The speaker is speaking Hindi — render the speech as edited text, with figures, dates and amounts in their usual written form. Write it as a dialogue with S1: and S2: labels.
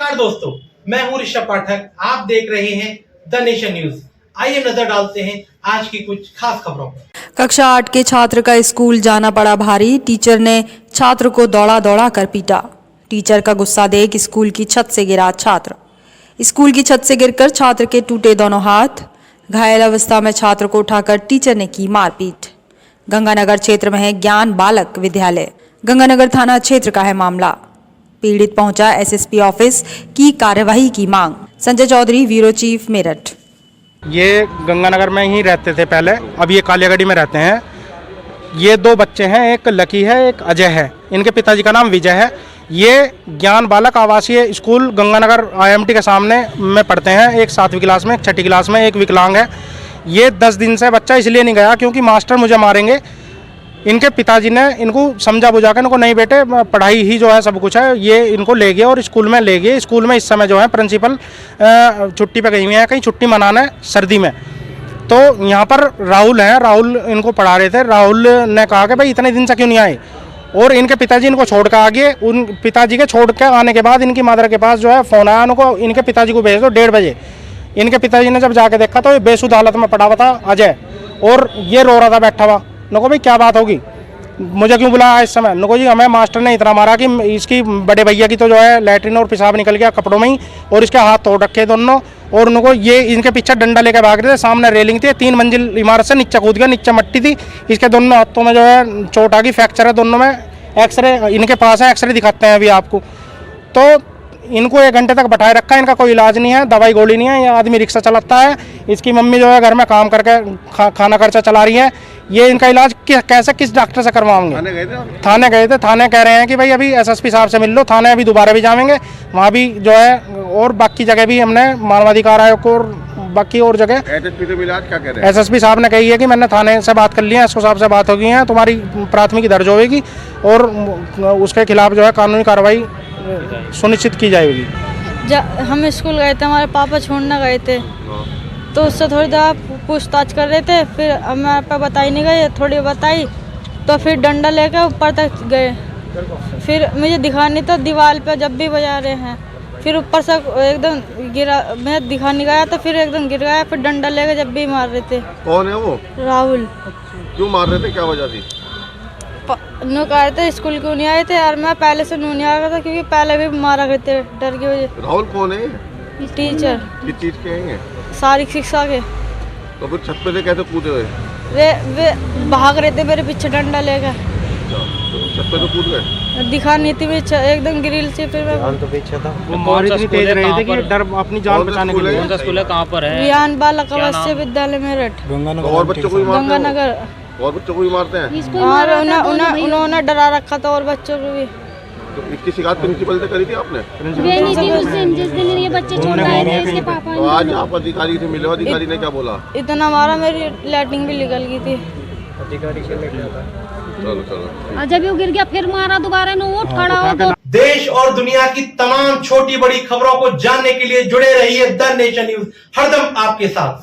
S1: नमस्कार दोस्तों, मैं हूं ऋषभ पाठक। आप देख रहे हैं द नेशन न्यूज। आइए नजर डालते हैं आज की कुछ खास खबरों पर।
S2: कक्षा 8 के छात्र का स्कूल जाना पड़ा भारी। टीचर ने छात्र को दौड़ा दौड़ा कर पीटा। टीचर का गुस्सा देख स्कूल की छत से गिरा छात्र। स्कूल की छत से गिरकर छात्र के टूटे दोनों हाथ। घायल अवस्था में छात्र को उठाकर टीचर ने की मारपीट। गंगानगर क्षेत्र में है ज्ञान बालक विद्यालय। गंगानगर थाना क्षेत्र का है मामला। पीड़ित पहुंचा एसएसपी ऑफिस की कार्यवाही की मांग। Sanjay Chaudhary, bureau chief, Meerut.
S3: ये गंगानगर में ही रहते थे पहले, अब ये कालियागढ़ी में रहते हैं। ये दो बच्चे हैं, एक लकी है, एक अजय है। इनके पिताजी का नाम विजय है। ये ज्ञान बालक आवासीय स्कूल गंगानगर IMT के सामने में पढ़ते हैं। एक 7वीं क्लास में, एक 6ठी क्लास में, एक विकलांग है। ये 10 दिन से बच्चा इसलिए नहीं गया क्योंकि मास्टर मुझे मारेंगे। इनके पिताजी ने इनको समझा बुझा कर इनको, नहीं बेटे पढ़ाई ही जो है सब कुछ है, ये इनको ले गए और स्कूल में ले गए। स्कूल में इस समय जो है प्रिंसिपल छुट्टी पे गई हुई हैं, कहीं छुट्टी मनाने सर्दी में। तो यहाँ पर राहुल हैं, राहुल इनको पढ़ा रहे थे। राहुल ने कहा कि भाई इतने दिन से क्यों नहीं आए, और इनके पिताजी इनको छोड़ कर आ गए। उन पिताजी के छोड़ के आने के बाद इनकी मदर के पास जो है फ़ोन आया उनको, इनके पिताजी को भेज दो 1:30 बजे। इनके पिताजी ने जब जाके देखा तो ये बेसुध हालत में पड़ा हुआ था अजय, और ये रो रहा था बैठा हुआ। नको भाई क्या बात होगी, मुझे क्यों बुलाया इस समय? नको जी हमें मास्टर ने इतना मारा कि इसकी बड़े भैया की तो जो है लैट्रिन और पेशाब निकल गया कपड़ों में ही, और इसके हाथ तोड़ रखे दोनों। और उनको ये इनके पीछे डंडा लेकर भाग रहे थे। सामने रेलिंग थी, 3 मंजिल इमारत से नीचे कूद गया। नीचे मट्टी थी। इसके दोनों हाथों में जो है चोट आ गई, फ्रैक्चर है दोनों में। एक्सरे इनके पास है, एक्सरे दिखाते हैं अभी आपको। तो इनको 1 घंटे तक बैठाए रखा है, इनका कोई इलाज नहीं है, दवाई गोली नहीं है। ये आदमी रिक्शा चलाता है, इसकी मम्मी जो है घर में काम करके खाना खर्चा चला रही है। ये इनका इलाज कैसे किस डॉक्टर से करवाएंगे? थाने गए थे। थाने कह रहे हैं कि भाई अभी SSP साहब से मिल लो। थाने अभी दोबारा भी जाएंगे, वहाँ भी जो है, और बाकी जगह भी हमने मानवाधिकार आयोग को और बाकी और जगह SSP साहब ने कही है कि मैंने थाने से बात कर ली है, SO साहब से बात हो गई है, तुम्हारी प्राथमिकी दर्ज होगी और उसके खिलाफ जो है कानूनी कार्रवाई सुनिश्चित की जाएगी।
S4: हम स्कूल गए थे, हमारे पापा छोड़ने गए थे, तो उससे थोड़ी देर पूछताछ कर रहे थे। फिर हमारे पे बताई नहीं गई, थोड़ी बताई तो फिर डंडा लेकर ऊपर तक गए। फिर मुझे दिखा नहीं था, दीवार पे जब भी बजा रहे हैं। फिर ऊपर से एकदम गिरा, मैं दिखा नहीं गया तो फिर एकदम गिर गया। फिर डंडा लेकर जब भी मार रहे थे।
S5: कौन है वो?
S4: राहुल।
S5: क्यों मार रहे थे, क्या वजह थी?
S4: नो कह रहे थे स्कूल क्यों नहीं आए थे, और मैं पहले से नहीं आ रहा था क्योंकि पहले भी मारा करते डर की वजह।
S5: राहुल कौन है?
S4: टीचर।
S5: किस चीज के हैं?
S4: शारीरिक शिक्षा के।
S5: तो फिर छत पे से कैसे कूदे हुए?
S4: वे भाग रहे थे मेरे पीछे डंडा लेकर।
S5: तो छत पे तो कूद गए?
S4: दिखा नहीं थी, एकदम ग्रिल से। फिर मैं
S3: तो पीछे था, वो मार इतनी तेज रही थी कि डर अपनी जान बचाने के लिए।
S6: कौन सा स्कूल है, कहाँ पर है?
S4: ज्ञान बालक आवासीय विद्यालय मेरठ,
S5: गंगानगर। और बच्चों को भी मारते हैं?
S4: गंगानगर।
S5: और बच्चों को भी मारते हैं?
S4: और उन्होंने डरा रखा था, और बच्चों को भी।
S5: तो इसकी शिकायत प्रिंसिपल से करी थी आपने?
S7: जिस दिन ये बच्चे छोड़ रहे थे इसके पापा।
S5: तो आज आप अधिकारी से मिले, अधिकारी ने क्या बोला?
S4: इतना मारा, मेरी लैट्रिन भी निकल गई थी।
S5: चलो।
S7: और जब वो गिर गया फिर मारा दोबारा, न उठ खड़ा हो तो।
S1: देश और दुनिया की तमाम छोटी बड़ी खबरों को जानने के लिए जुड़े रहिए द नेशन न्यूज, हरदम आपके साथ।